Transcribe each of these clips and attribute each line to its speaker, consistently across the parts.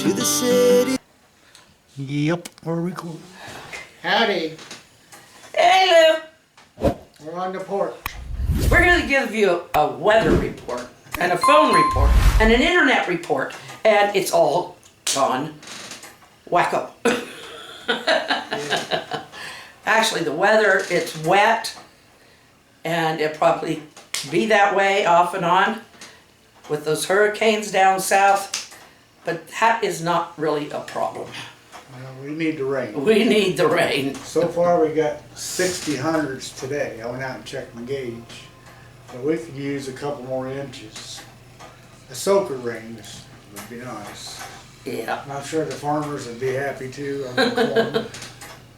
Speaker 1: to the city.
Speaker 2: Yep, we're recording.
Speaker 3: Howdy,
Speaker 4: Hey Lou,
Speaker 3: we're on the porch.
Speaker 4: we're going to give you a weather report and a phone report and an internet report, and it's all gone wacko. Actually, the weather, it's wet, and it'll probably be that way off and on with those hurricanes down south, but that is not really a problem.
Speaker 3: Well, we need the rain.
Speaker 4: We need the rain.
Speaker 3: So far we got 60 hundredths today. I went out and checked my gauge. But we could use a couple more inches. A soaker rain would be nice.
Speaker 4: Yeah.
Speaker 3: I'm sure the farmers would be happy too on the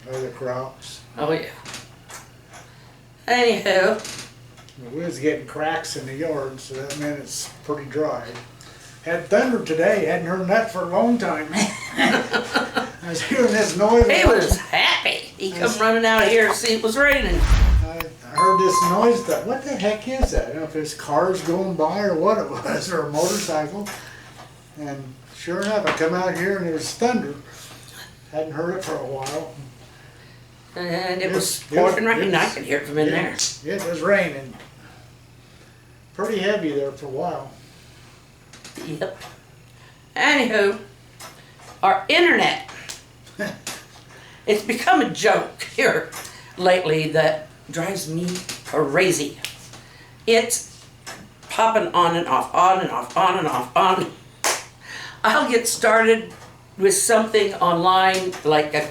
Speaker 3: corn, other crops.
Speaker 4: Oh yeah. Anywho,
Speaker 3: We was getting cracks in the yard, so that meant it's pretty dry. Had thunder today, hadn't heard that for a long time. I was hearing this noise.
Speaker 4: he was happy. He come running out here to see it was raining.
Speaker 3: I heard this noise, thought, what the heck is that? I don't know if it's cars going by or what it was, or a motorcycle. And sure enough, I come out here and there was thunder. Hadn't heard it for a while.
Speaker 4: And it was pouring rain. I could hear it from in there.
Speaker 3: It was raining. Pretty heavy there for a while.
Speaker 4: Yep. Anywho, our internet. It's become a joke here lately that drives me crazy. It's popping on and off, on and off, on and off, on. I'll get started with something online like a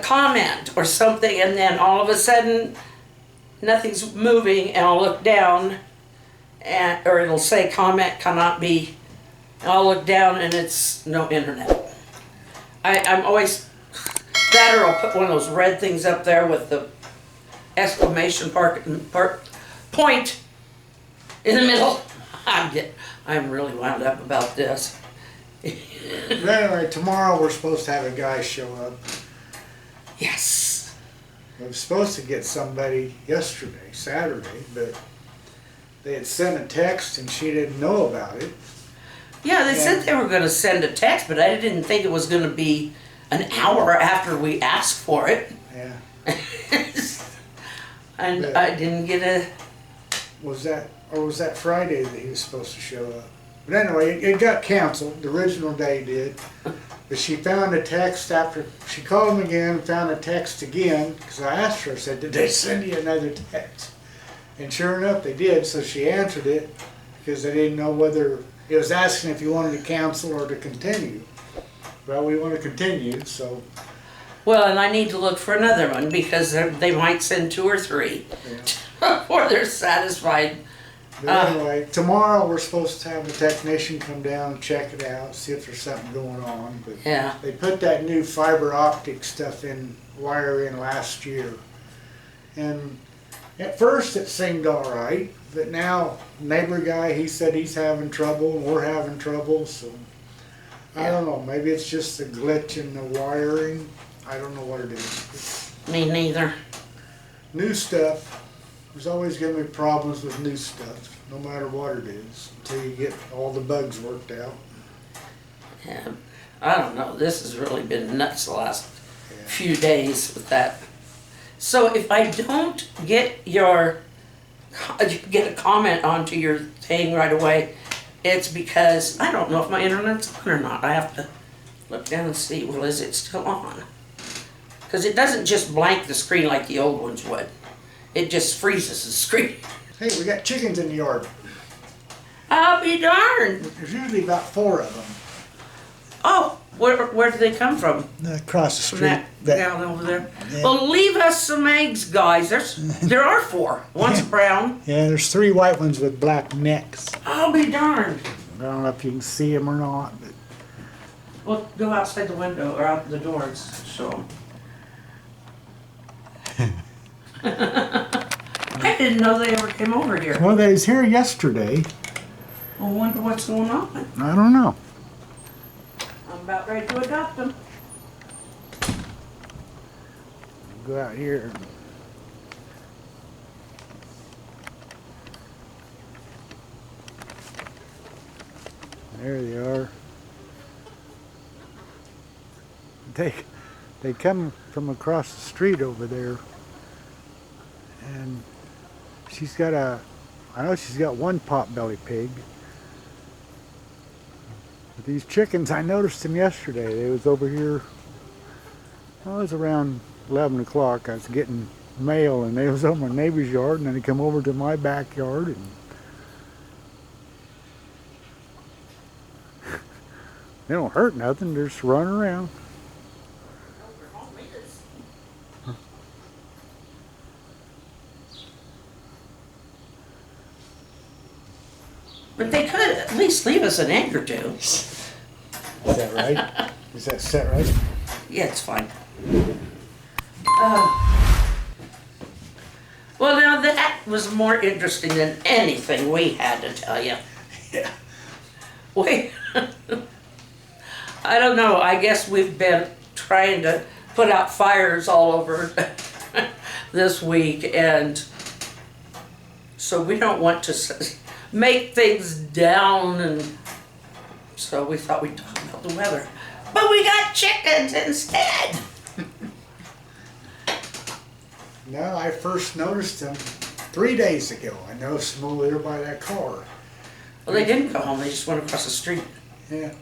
Speaker 4: comment or something, and then all of a sudden nothing's moving, and I'll look down or it'll say comment cannot be, and I'll look down and it's no internet. I'm always that, or I'll put one of those red things up there with the exclamation point in the middle. I'm really wound up about this.
Speaker 3: But anyway, tomorrow we're supposed to have a guy show up.
Speaker 4: Yes.
Speaker 3: We were supposed to get somebody yesterday, Saturday, but they had sent a text and she didn't know about it.
Speaker 4: Yeah, they said they were going to send a text, but I didn't think it was going to be an hour after we asked for it.
Speaker 3: Yeah.
Speaker 4: And
Speaker 3: But
Speaker 4: I didn't get a...
Speaker 3: was that Friday that he was supposed to show up? But anyway, it got canceled. The original day did. But she found a text after, she called me again, found a text again, because I asked her, I said, did they send you another text? And sure enough, they did, so she answered it, because they didn't know whether, it was asking if you wanted to cancel or to continue. Well, we want to continue, so.
Speaker 4: Well, and I need to look for another one, because they might send 2 or 3 before they're satisfied.
Speaker 3: But anyway, tomorrow we're supposed to have a technician come down and check it out, see if there's something going on. But
Speaker 4: Yeah.
Speaker 3: they put that new fiber optic stuff in, wire in last year. And at first it seemed all right, but now neighbor guy, he said he's having trouble and we're having trouble, so I don't know, maybe it's just a glitch in the wiring. I don't know what it is.
Speaker 4: Me neither.
Speaker 3: New stuff. There's always going to be problems with new stuff, no matter what it is, until you get all the bugs worked out.
Speaker 4: Yeah. I don't know. This has really been nuts the last few days with that. So if I don't get a comment onto your thing right away, it's because I don't know if my internet's on or not. I have to look down and see, well, is it still on? Because it doesn't just blank the screen like the old ones would. It just freezes the screen.
Speaker 3: Hey, we got chickens in the yard.
Speaker 4: I'll be darned.
Speaker 3: There's usually about 4 of them.
Speaker 4: Oh, where do they come from?
Speaker 3: Across the
Speaker 4: From
Speaker 3: street.
Speaker 4: that down over there?
Speaker 3: Yeah.
Speaker 4: Well, leave us some eggs, guys. There are 4. One's brown.
Speaker 3: Yeah, there's 3 white ones with black necks.
Speaker 4: I'll be darned.
Speaker 3: I don't know if you can see them or not, but
Speaker 4: Well, go outside the window or out the door and show them. I didn't know they ever came over here.
Speaker 3: well, they was here yesterday.
Speaker 4: I wonder what's going on.
Speaker 3: I don't know.
Speaker 4: I'm about ready to adopt them.
Speaker 3: Go out here. There they are. they come from across the street over there, and I know she's got one pot-belly pig. But these chickens, I noticed them yesterday. They was over here, well, it was around 11 o'clock. I was getting mail, and they was over my neighbor's yard, and then they come over to my backyard, and they don't hurt nothing. They're just running around.
Speaker 4: But they could at least leave us an egg or two.
Speaker 3: Is that right? Is that set right?
Speaker 4: Yeah, it's fine. Well, now that was more interesting than anything we had to tell you.
Speaker 3: Yeah.
Speaker 4: Wait. I don't know. I guess we've been trying to put out fires all over this week, and so we don't want to make things down, and so we thought we'd talk about the weather. But we got chickens instead.
Speaker 3: No, I first noticed them 3 days ago. I noticed them over there by that car.
Speaker 4: Well, they didn't go home. They just went across the street.
Speaker 3: Yeah,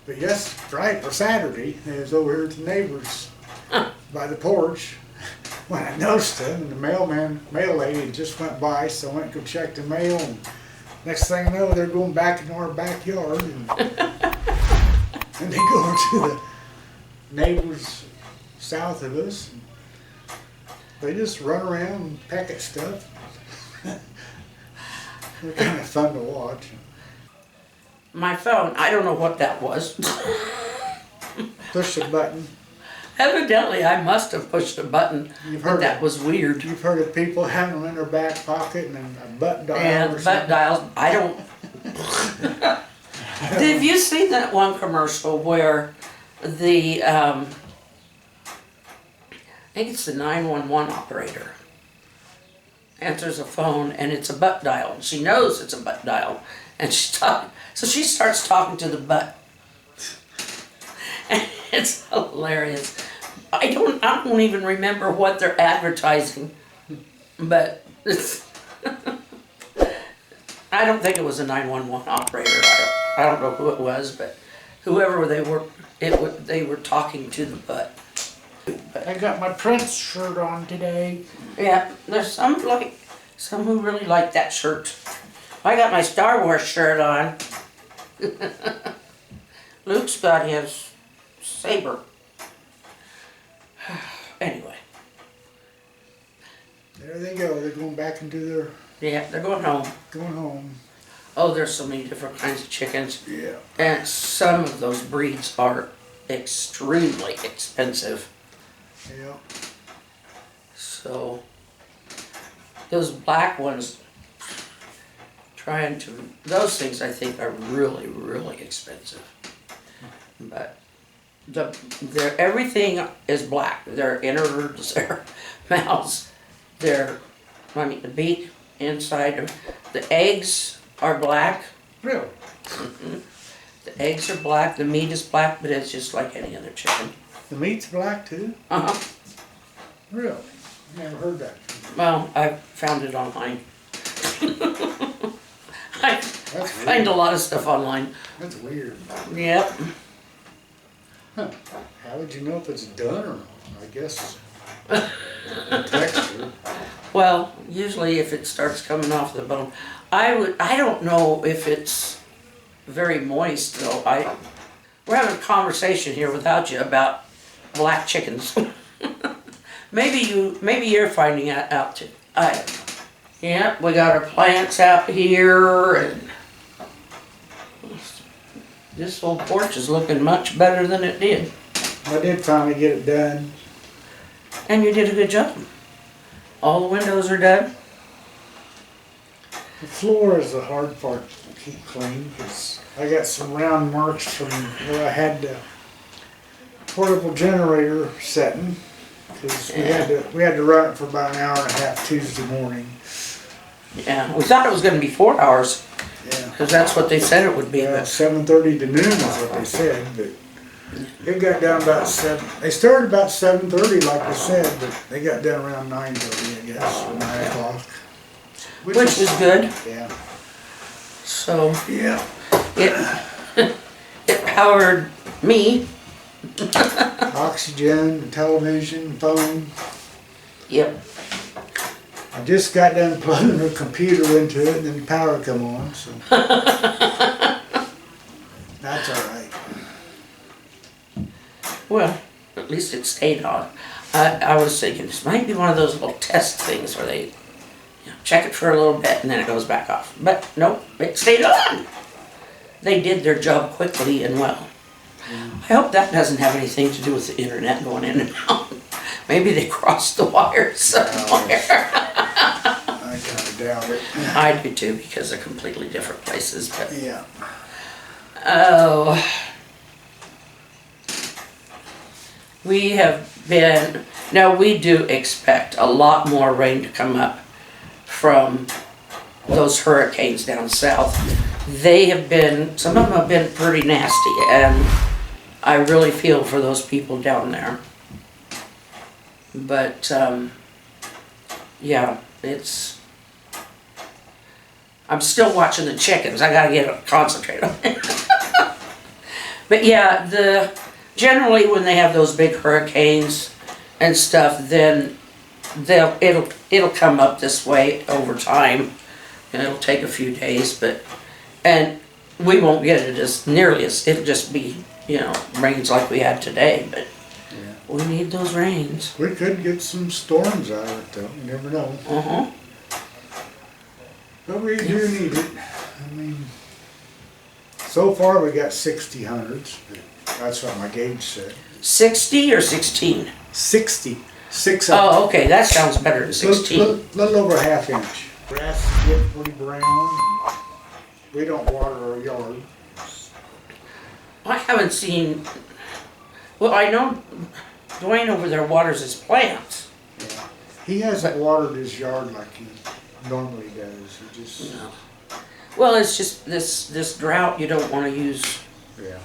Speaker 3: but yes, Friday or Saturday, they was over here at the neighbors by the porch. When I noticed them, and the mail lady just went by, so I went to go check the mail, and next thing I know, they're going back into our backyard, and they go over to the neighbors south of us. And they just run around and peck at stuff. They're kind of fun to watch.
Speaker 4: My phone, I don't know what that was.
Speaker 3: Push the button.
Speaker 4: Evidently, I must have pushed a button.
Speaker 3: You've
Speaker 4: But
Speaker 3: heard
Speaker 4: that
Speaker 3: it.
Speaker 4: was weird.
Speaker 3: You've heard of people having them in their back pocket and then a butt dial
Speaker 4: And
Speaker 3: or
Speaker 4: butt
Speaker 3: something.
Speaker 4: dials, I don't. Have you seen that one commercial where the, I think it's the 911 operator answers a phone and it's a butt dial. And she knows it's a butt dial, and she's talking. So she starts talking to the butt. And it's hilarious. I don't even remember what they're advertising, but it's I don't think it was a 911 operator. I don't know who it was, but whoever they were, they were talking to the butt. But,
Speaker 3: I got my Prince shirt on today.
Speaker 4: yeah, there's some who really like that shirt. I got my Star Wars shirt on. Luke's got his saber. Anyway,
Speaker 3: There they go. They're going back into their
Speaker 4: yeah, they're going home.
Speaker 3: going home.
Speaker 4: Oh, there's so many different kinds of chickens.
Speaker 3: Yeah.
Speaker 4: And some of those breeds are extremely expensive.
Speaker 3: Yeah.
Speaker 4: So, those black ones, those things I think are really, really expensive. But everything is black. Their innards, their mouths, the beak inside, the eggs are black.
Speaker 3: Really?
Speaker 4: The eggs are black, the meat is black, but it's just like any other chicken.
Speaker 3: The meat's black too?
Speaker 4: Uh-huh.
Speaker 3: Really? Never heard that.
Speaker 4: Well, I found it online. I
Speaker 3: That's
Speaker 4: find
Speaker 3: weird.
Speaker 4: a lot of stuff online.
Speaker 3: That's weird.
Speaker 4: Yep.
Speaker 3: Huh. How would you know if it's done or not? I guess the texture.
Speaker 4: Well, usually if it starts coming off the bone, I don't know if it's very moist though. We're having a conversation here without you about black chickens. Maybe you're finding that out too. I don't know. Yeah, we got our plants out here, and this old porch is looking much better than it did.
Speaker 3: I did finally get it done.
Speaker 4: And you did a good job. All the windows are done.
Speaker 3: The floor is the hard part to keep clean because I got some round marks from where I had the portable generator setting because we had to run it for about an hour and a half Tuesday morning.
Speaker 4: Yeah, we thought it was going to be 4 hours
Speaker 3: Yeah.
Speaker 4: because that's what they said it would be.
Speaker 3: Yeah,
Speaker 4: But
Speaker 3: 7:30 to noon is what they said, but It got down about 7. They started about 7:30, like I said, but they got done around 9:30, I guess, or 9 o'clock.
Speaker 4: Which was good.
Speaker 3: Yeah.
Speaker 4: So
Speaker 3: Yeah.
Speaker 4: it powered me.
Speaker 3: Oxygen, television, phone.
Speaker 4: Yep.
Speaker 3: I just got done plugging her computer into it, and then the power come on, so. That's all right.
Speaker 4: Well, at least it stayed on. I was thinking this might be one of those little test things where they check it for a little bit and then it goes back off. But nope, it stayed on. They did their job quickly and well. I hope that doesn't have anything to do with the internet going in and out. Maybe they crossed the wires somewhere.
Speaker 3: I kind of doubt it.
Speaker 4: I do too, because they're completely different places. But
Speaker 3: Yeah.
Speaker 4: oh, we have been. Now we do expect a lot more rain to come up from those hurricanes down south. They have been. Some of them have been pretty nasty, and I really feel for those people down there. But yeah, it's. I'm still watching the chickens. I gotta concentrate on it. But yeah, generally when they have those big hurricanes and stuff, then it'll come up this way over time, and it'll take a few days, and we won't get it as nearly as it'll just be rains like we had today, but
Speaker 3: Yeah.
Speaker 4: we need those rains.
Speaker 3: We could get some storms out of it, though. You never know. But we do need it. I mean, so far we got 60 hundreds. That's what my gauge said.
Speaker 4: 60 or 16?
Speaker 3: 60. 6
Speaker 4: Oh, okay, that sounds better than 16.
Speaker 3: Little over a half inch. Grass is getting pretty brown. We don't water our yard.
Speaker 4: I haven't seen. Well, I know Dwayne over there waters his plants.
Speaker 3: Yeah. He hasn't watered his yard like he normally does. He just,
Speaker 4: No. Well, it's just this drought. You don't want to
Speaker 3: yeah.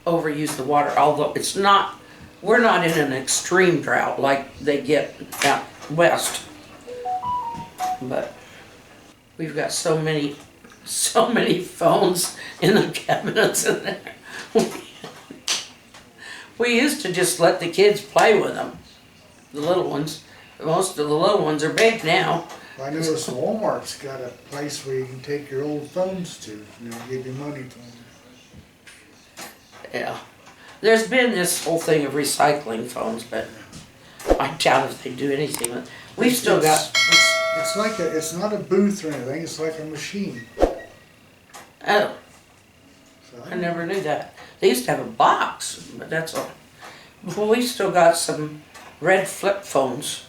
Speaker 4: overuse the water. Although it's not, we're not in an extreme drought like they get out west. But we've got so many phones in the cabinets in there. We used to just let the kids play with them, the little ones. Most of the little ones are big now.
Speaker 3: I noticed Walmart's got a place where you can take your old phones to, and they'll give you money for them.
Speaker 4: Yeah. There's been this whole thing of recycling phones, but I doubt if they do anything with. We've still got.
Speaker 3: It's like it's not a booth or anything. It's like a machine.
Speaker 4: Oh,
Speaker 3: So
Speaker 4: I never knew that. They used to have a box, but that's all. Well, we still got some red flip phones.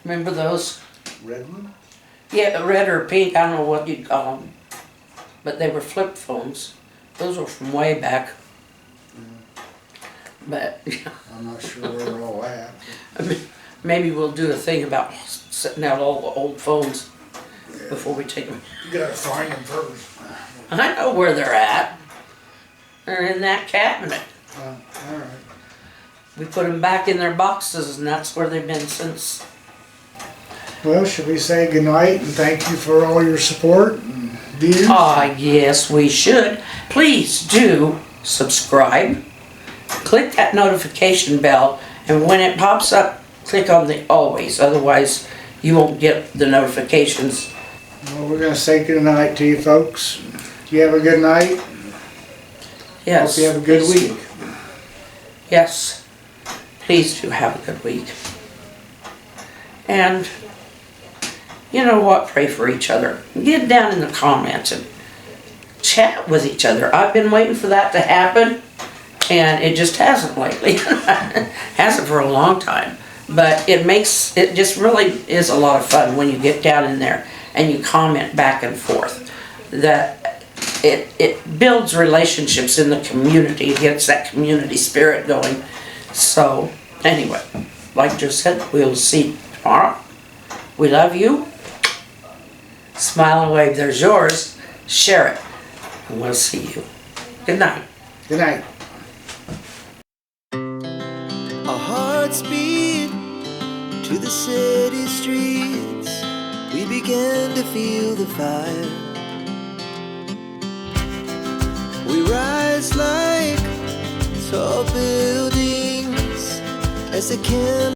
Speaker 4: Remember those?
Speaker 3: Red one.
Speaker 4: Yeah, red or pink. I don't know what you'd call them, but they were flip phones. Those were from way back. But
Speaker 3: I'm not sure where they're all at.
Speaker 4: maybe we'll do a thing about setting out all the old phones before we take them.
Speaker 3: You gotta find them first.
Speaker 4: I know where they're at. They're in that cabinet.
Speaker 3: All right.
Speaker 4: We put them back in their boxes, and that's where they've been since.
Speaker 3: Well, should we say goodnight and thank you for all your support and views?
Speaker 4: Yes, we should. Please do subscribe. Click that notification bell, and when it pops up, click on the always. Otherwise, you won't get the notifications.
Speaker 3: Well, we're gonna say goodnight to you folks. You have a good night.
Speaker 4: Yes.
Speaker 3: Hope you have a good
Speaker 4: please.
Speaker 3: week.
Speaker 4: Yes. Please do have a good week. And you know what? Pray for each other. Get down in the comments and chat with each other. I've been waiting for that to happen, and it just hasn't lately. Hasn't for a long time. But it just really is a lot of fun when you get down in there and you comment back and forth. That it builds relationships in the community. It gets that community spirit going. So anyway, like Joe said, we'll see you tomorrow. We love you. Smile and wave. There's yours. Share it. And we'll see you. Good night.
Speaker 3: Good night.
Speaker 1: speed to the city streets. We began to feel the fire. We rise like tall buildings as the candle